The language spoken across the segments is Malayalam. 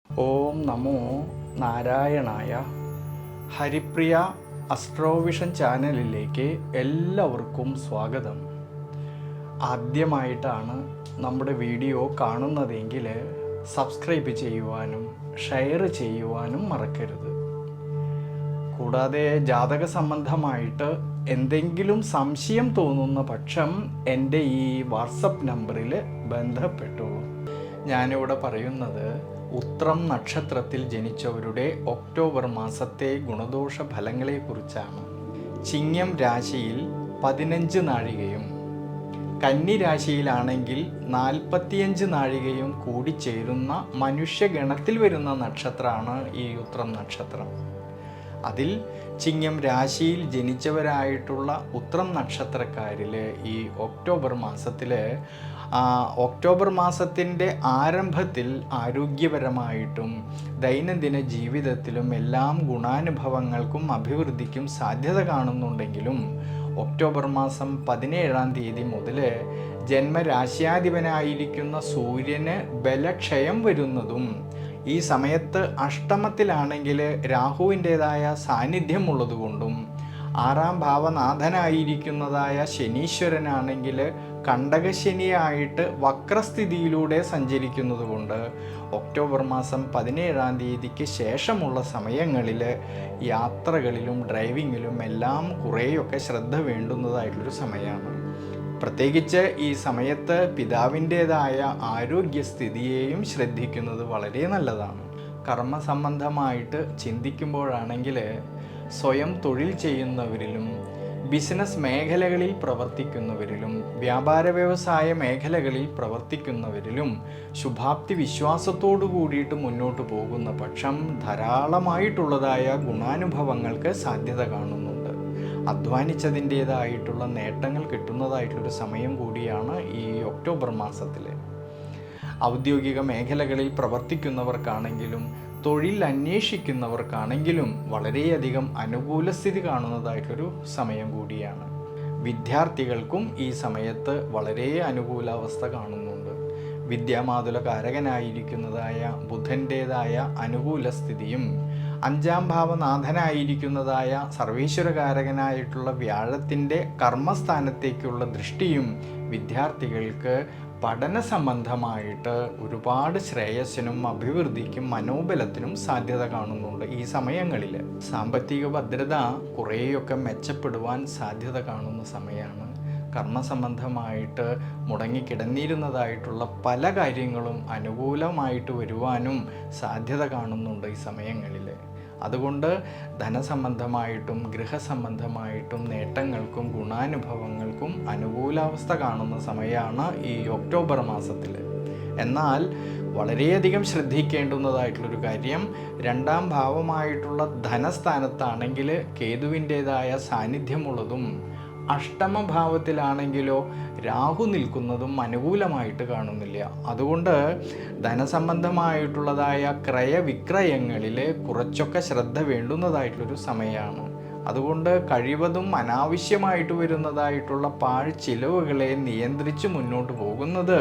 ഓം നമോ നാരായണായ. ഹരിപ്രിയ അസ്ട്രോവിഷൻ ചാനലിലേക്ക് എല്ലാവർക്കും സ്വാഗതം. ആദ്യമായിട്ടാണ് നമ്മുടെ വീഡിയോ കാണുന്നതെങ്കിൽ സബ്സ്ക്രൈബ് ചെയ്യുവാനും ഷെയർ ചെയ്യുവാനും മറക്കരുത്. കൂടാതെ ജാതക സംബന്ധമായിട്ട് എന്തെങ്കിലും സംശയം തോന്നുന്ന പക്ഷം എൻ്റെ ഈ വാട്സപ്പ് നമ്പറിൽ ബന്ധപ്പെട്ടോളൂ. ഞാനിവിടെ പറയുന്നത് ഉത്രം നക്ഷത്രത്തിൽ ജനിച്ചവരുടെ ഒക്ടോബർ മാസത്തെ ഗുണദോഷ ഫലങ്ങളെക്കുറിച്ചാണ്. ചിങ്ങം രാശിയിൽ 15 നാഴികയും കന്നി രാശിയിലാണെങ്കിൽ 45 നാഴികയും കൂടിച്ചേരുന്ന മനുഷ്യഗണത്തിൽ വരുന്ന നക്ഷത്രമാണ് ഈ ഉത്രം നക്ഷത്രം. അതിൽ ചിങ്ങം രാശിയിൽ ജനിച്ചവരായിട്ടുള്ള ഉത്രം നക്ഷത്രക്കാരിൽ ഈ ഒക്ടോബർ മാസത്തിൻ്റെ ആരംഭത്തിൽ ആരോഗ്യപരമായിട്ടും ദൈനംദിന ജീവിതത്തിലും എല്ലാം ഗുണാനുഭവങ്ങൾക്കും അഭിവൃദ്ധിക്കും സാധ്യത കാണുന്നുണ്ടെങ്കിലും ഒക്ടോബർ മാസം 17-ാം തീയതി മുതൽ ജന്മരാശ്യാധിപനായിരിക്കുന്ന സൂര്യന് ബലക്ഷയം വരുന്നതും ഈ സമയത്ത് അഷ്ടമത്തിലാണെങ്കിൽ രാഹുവിൻ്റേതായ സാന്നിധ്യമുള്ളതുകൊണ്ടും 6-ാം ഭാവനാഥനായിരിക്കുന്നതായ ശനീശ്വരനാണെങ്കിൽ കണ്ടകശനിയായിട്ട് വക്രസ്ഥിതിയിലൂടെ സഞ്ചരിക്കുന്നതുകൊണ്ട് ഒക്ടോബർ മാസം 17-ാം തീയതിക്ക് ശേഷമുള്ള സമയങ്ങളിൽ യാത്രകളിലും ഡ്രൈവിങ്ങിലും എല്ലാം കുറേയൊക്കെ ശ്രദ്ധ വേണ്ടുന്നതായിട്ടുള്ളൊരു സമയമാണ്. പ്രത്യേകിച്ച് ഈ സമയത്ത് പിതാവിൻ്റേതായ ആരോഗ്യസ്ഥിതിയെയും ശ്രദ്ധിക്കുന്നത് വളരെ നല്ലതാണ്. കർമ്മസംബന്ധമായിട്ട് ചിന്തിക്കുമ്പോഴാണെങ്കിൽ സ്വയം തൊഴിൽ ചെയ്യുന്നവരിലും ബിസിനസ് മേഖലകളിൽ പ്രവർത്തിക്കുന്നവരിലും വ്യാപാര വ്യവസായ മേഖലകളിൽ പ്രവർത്തിക്കുന്നവരിലും ശുഭാപ്തി വിശ്വാസത്തോടു കൂടിയിട്ട് മുന്നോട്ട് പോകുന്ന പക്ഷം ധാരാളമായിട്ടുള്ളതായ ഗുണാനുഭവങ്ങൾക്ക് സാധ്യത കാണുന്നുണ്ട്. അധ്വാനിച്ചതിൻ്റേതായിട്ടുള്ള നേട്ടങ്ങൾ കിട്ടുന്നതായിട്ടുള്ളൊരു സമയം കൂടിയാണ് ഈ ഒക്ടോബർ മാസത്തിൽ. ഔദ്യോഗിക മേഖലകളിൽ പ്രവർത്തിക്കുന്നവർക്കാണെങ്കിലും തൊഴിൽ അന്വേഷിക്കുന്നവർക്കാണെങ്കിലും വളരെയധികം അനുകൂല സ്ഥിതി കാണുന്നതായിട്ടൊരു സമയം കൂടിയാണ്. വിദ്യാർത്ഥികൾക്കും ഈ സമയത്ത് വളരെ അനുകൂലാവസ്ഥ കാണുന്നുണ്ട്. വിദ്യാമാതുല കാരകനായിരിക്കുന്നതായ ബുധൻ്റേതായ അനുകൂല സ്ഥിതിയും 5-ാം ഭാവനാഥനായിരിക്കുന്നതായ സർവീശ്വരകാരകനായിട്ടുള്ള വ്യാഴത്തിൻ്റെ കർമ്മസ്ഥാനത്തേക്കുള്ള ദൃഷ്ടിയും വിദ്യാർത്ഥികൾക്ക് പഠന സംബന്ധമായിട്ട് ഒരുപാട് ശ്രേയസ്സിനും അഭിവൃദ്ധിക്കും മനോബലത്തിനും സാധ്യത കാണുന്നുണ്ട്. ഈ സമയങ്ങളിൽ സാമ്പത്തിക ഭദ്രത കുറേയൊക്കെ മെച്ചപ്പെടുവാൻ സാധ്യത കാണുന്ന സമയമാണ്. കർമ്മസംബന്ധമായിട്ട് മുടങ്ങിക്കിടന്നിരുന്നതായിട്ടുള്ള പല കാര്യങ്ങളും അനുകൂലമായിട്ട് വരുവാനും സാധ്യത കാണുന്നുണ്ട് ഈ സമയങ്ങളിൽ. അതുകൊണ്ട് ധനസംബന്ധമായിട്ടും ഗൃഹസംബന്ധമായിട്ടും നേട്ടങ്ങൾക്കും ഗുണാനുഭവങ്ങൾക്കും അനുകൂലാവസ്ഥ കാണുന്ന സമയമാണ് ഈ ഒക്ടോബർ മാസത്തിൽ. എന്നാൽ വളരെയധികം ശ്രദ്ധിക്കേണ്ടുന്നതായിട്ടുള്ളൊരു കാര്യം 2-ാം ഭാവമായിട്ടുള്ള ധനസ്ഥാനത്താണെങ്കിൽ കേതുവിൻ്റേതായ സാന്നിധ്യമുള്ളതും അഷ്ടമഭാവത്തിലാണെങ്കിലോ രാഹു നിൽക്കുന്നതും അനുകൂലമായിട്ട് കാണുന്നില്ല. അതുകൊണ്ട് ധനസംബന്ധമായിട്ടുള്ളതായ ക്രയവിക്രയങ്ങളിൽ കുറച്ചൊക്കെ ശ്രദ്ധ വേണ്ടുന്നതായിട്ടുള്ളൊരു സമയമാണ്. അതുകൊണ്ട് കഴിവതും അനാവശ്യമായിട്ട് വരുന്നതായിട്ടുള്ള പാഴ്ചിലവുകളെ നിയന്ത്രിച്ച് മുന്നോട്ട് പോകുന്നത്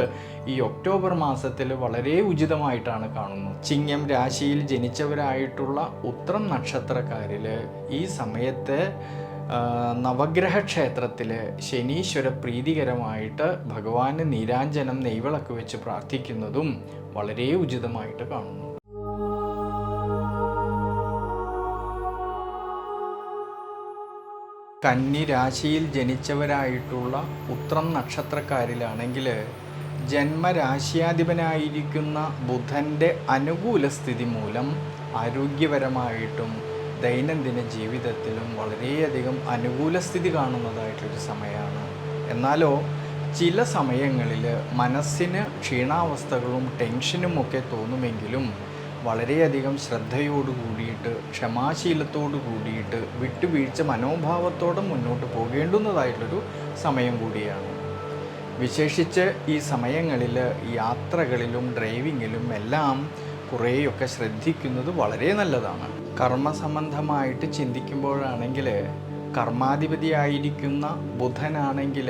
ഈ ഒക്ടോബർ മാസത്തിൽ വളരെ ഉചിതമായിട്ടാണ് കാണുന്നത്. ചിങ്ങം രാശിയിൽ ജനിച്ചവരായിട്ടുള്ള ഉത്രം നക്ഷത്രക്കാരിൽ ഈ സമയത്ത് നവഗ്രഹ ക്ഷേത്രത്തിൽ ശനീശ്വര പ്രീതികരമായിട്ട് ഭഗവാന് നീരാഞ്ജനം നെയ്വിളക്ക് വെച്ച് പ്രാർത്ഥിക്കുന്നതും വളരെ ഉചിതമായിട്ട് കാണുന്നു. കന്നി രാശിയിൽ ജനിച്ചവരായിട്ടുള്ള ഉത്രം നക്ഷത്രക്കാരിലാണെങ്കിൽ ജന്മരാശ്യാധിപനായിരിക്കുന്ന ബുധൻ്റെ അനുകൂല സ്ഥിതി മൂലം ആരോഗ്യപരമായിട്ടും ദൈനംദിന ജീവിതത്തിലും വളരെയധികം അനുകൂല സ്ഥിതി കാണുന്നതായിട്ടൊരു സമയമാണ്. എന്നാലോ ചില സമയങ്ങളിൽ മനസ്സിന് ക്ഷീണാവസ്ഥകളും ടെൻഷനുമൊക്കെ തോന്നുമെങ്കിലും വളരെയധികം ശ്രദ്ധയോട് കൂടിയിട്ട്, ക്ഷമാശീലത്തോട് കൂടിയിട്ട്, വിട്ടുവീഴ്ച മനോഭാവത്തോടെ മുന്നോട്ട് പോകേണ്ടുന്നതായിട്ടുള്ളൊരു സമയം കൂടിയാണ്. വിശേഷിച്ച് ഈ സമയങ്ങളിൽ യാത്രകളിലും ഡ്രൈവിങ്ങിലും എല്ലാം കുറേയൊക്കെ ശ്രദ്ധിക്കുന്നത് വളരെ നല്ലതാണ്. കർമ്മസംബന്ധമായിട്ട് ചിന്തിക്കുമ്പോഴാണെങ്കിൽ കർമാധിപതിയായിരിക്കുന്ന ബുധനാണെങ്കിൽ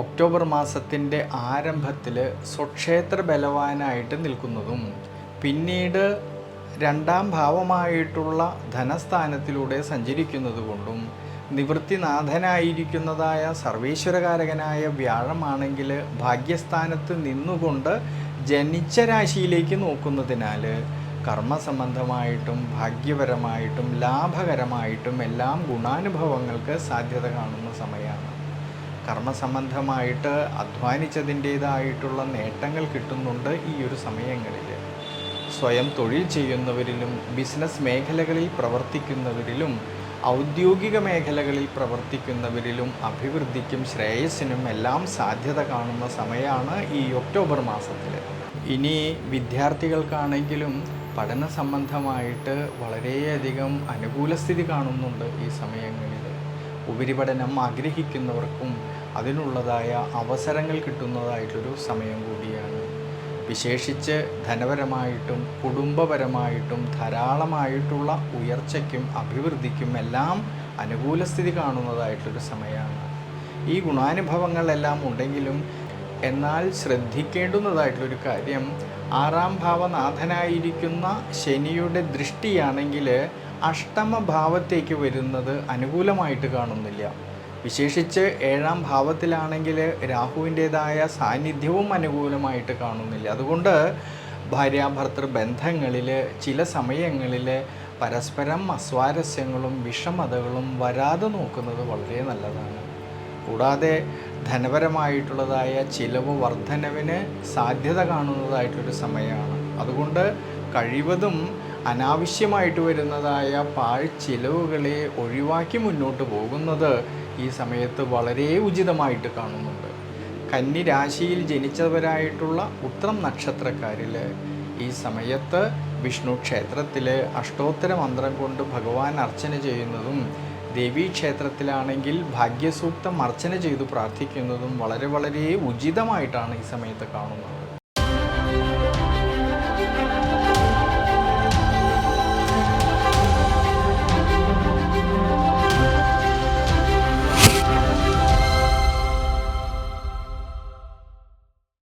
ഒക്ടോബർ മാസത്തിൻ്റെ ആരംഭത്തിൽ സ്വക്ഷേത്ര ബലവാനായിട്ട് നിൽക്കുന്നതും പിന്നീട് രണ്ടാം ഭാവമായിട്ടുള്ള ധനസ്ഥാനത്തിലൂടെ സഞ്ചരിക്കുന്നത് കൊണ്ടും നിവൃത്തിനാഥനായിരിക്കുന്നതായ സർവേശ്വരകാരകനായ വ്യാഴമാണെങ്കിൽ ഭാഗ്യസ്ഥാനത്ത് നിന്നുകൊണ്ട് ജനിച്ച രാശിയിലേക്ക് നോക്കുന്നതിനാൽ കർമ്മസംബന്ധമായിട്ടും ഭാഗ്യപരമായിട്ടും ലാഭകരമായിട്ടും എല്ലാം ഗുണാനുഭവങ്ങൾക്ക് സാധ്യത കാണുന്ന സമയമാണ്. കർമ്മസംബന്ധമായിട്ട് അധ്വാനിച്ചതിൻ്റേതായിട്ടുള്ള നേട്ടങ്ങൾ കിട്ടുന്നുണ്ട് ഈ ഒരു സമയങ്ങളിൽ. സ്വയം തൊഴിൽ ചെയ്യുന്നവരിലും ബിസിനസ് മേഖലകളിൽ പ്രവർത്തിക്കുന്നവരിലും ഔദ്യോഗിക മേഖലകളിൽ പ്രവർത്തിക്കുന്നവരിലും അഭിവൃദ്ധിക്കും ശ്രേയസ്സിനും എല്ലാം സാധ്യത കാണുന്ന സമയമാണ് ഈ ഒക്ടോബർ മാസത്തിൽ. ഇനി വിദ്യാർത്ഥികൾക്കാണെങ്കിലും പഠന സംബന്ധമായിട്ട് വളരെയധികം അനുകൂല സ്ഥിതി കാണുന്നുണ്ട് ഈ സമയങ്ങളിൽ. ഉപരിപഠനം ആഗ്രഹിക്കുന്നവർക്കും അതിനുള്ളതായ അവസരങ്ങൾ കിട്ടുന്നതായിട്ടൊരു സമയം കൂടിയാണ്. വിശേഷിച്ച് ധനപരമായിട്ടും കുടുംബപരമായിട്ടും ധാരാളമായിട്ടുള്ള ഉയർച്ചയ്ക്കും അഭിവൃദ്ധിക്കും എല്ലാം അനുകൂല സ്ഥിതി കാണുന്നതായിട്ടൊരു സമയമാണ്. ഈ ഗുണാനുഭവങ്ങളെല്ലാം ഉണ്ടെങ്കിലും എന്നാൽ ശ്രദ്ധിക്കേണ്ടുന്നതായിട്ടുള്ളൊരു കാര്യം, ആറാം ഭാവനാഥനായിരിക്കുന്ന ശനിയുടെ ദൃഷ്ടിയാണെങ്കിൽ അഷ്ടമഭാവത്തേക്ക് വരുന്നത് അനുകൂലമായിട്ട് കാണുന്നില്ല. വിശേഷിച്ച് ഏഴാം ഭാവത്തിലാണെങ്കിൽ രാഹുവിൻ്റേതായ സാന്നിധ്യവും അനുകൂലമായിട്ട് കാണുന്നില്ല. അതുകൊണ്ട് ഭാര്യാഭർത്തൃ ബന്ധങ്ങളിൽ ചില സമയങ്ങളിൽ പരസ്പരം അസ്വാരസ്യങ്ങളും വിഷമതകളും വരാതെ നോക്കുന്നത് വളരെ നല്ലതാണ്. കൂടാതെ ധനപരമായിട്ടുള്ളതായ ചിലവ് വർധനവിന് സാധ്യത കാണുന്നതായിട്ടൊരു സമയമാണ്. അതുകൊണ്ട് കഴിവതും അനാവശ്യമായിട്ട് വരുന്നതായ ചിലവുകളെ ഒഴിവാക്കി മുന്നോട്ട് പോകുന്നത് ഈ സമയത്ത് വളരെ ഉചിതമായിട്ട് കാണുന്നുണ്ട്. കന്നി രാശിയിൽ ജനിച്ചവരായിട്ടുള്ള ഉത്രം നക്ഷത്രക്കാരിൽ ഈ സമയത്ത് വിഷ്ണു ക്ഷേത്രത്തിൽ അഷ്ടോത്തര മന്ത്രം കൊണ്ട് ഭഗവാൻ അർച്ചന ചെയ്യുന്നതും ദേവീക്ഷേത്രത്തിലാണെങ്കിൽ ഭാഗ്യസൂക്തം അർച്ചന ചെയ്തു പ്രാർത്ഥിക്കുന്നതും വളരെ വളരെ ഉചിതമായിട്ടാണ് ഈ സമയത്ത് കാണുന്നത്.